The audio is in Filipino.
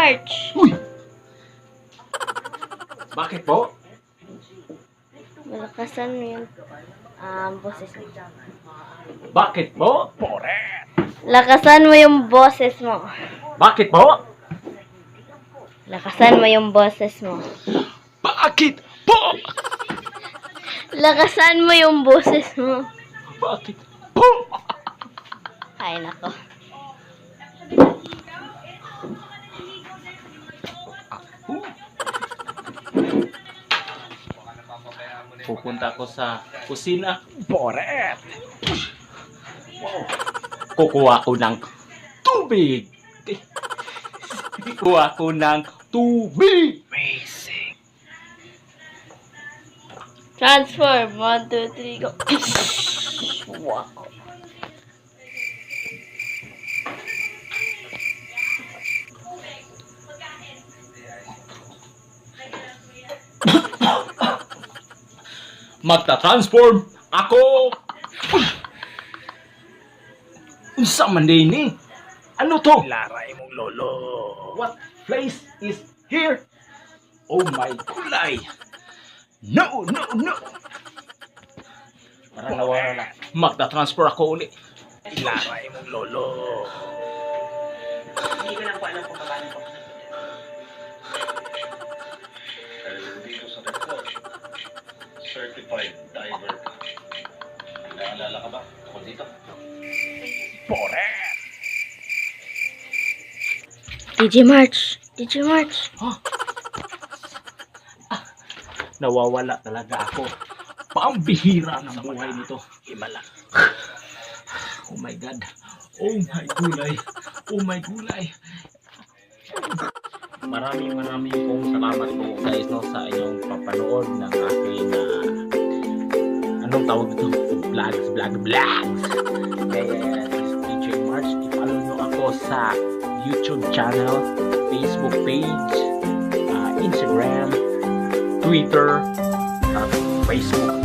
March. Uy! Bakit po? Malakasan mo yung boses mo. Bakit po? Lakasan mo yung boses mo. Bakit po? Lakasan mo yung boses mo. Bakit po? Lakasan mo yung boses mo. Bakit po? Ay, nako. Pupunta ko sa kusina. Boret! Wow. Kukuha ko ng tubig. Kukuha ko ng tubig. Amazing. Transform. 1, 2, 3, go. Wow. Magta-transform ako. Unsa man din ni? Ano to? Laray mong lolo. What place is here? Oh my gulay. No, no, no. Parang nawala. Magta-transfer ako uli. Laray mong lolo. Hindi ko lang po alam kung paano po. Dito sa report, certified diver ka. Naalala ka ba? Ako dito. Boret! DJ March. DJ March. Nawawala talaga ako. Pambihira ng buhay nito. Himala. Oh my God. Oh my gulay. Oh my gulay. Maraming pong salamat po guys no sa inyong papanood ng aking anong tawag ito? Vlogs. Kaya this is DJ March. I-follow nyo ako sa YouTube channel, Facebook page, Instagram, Twitter, Facebook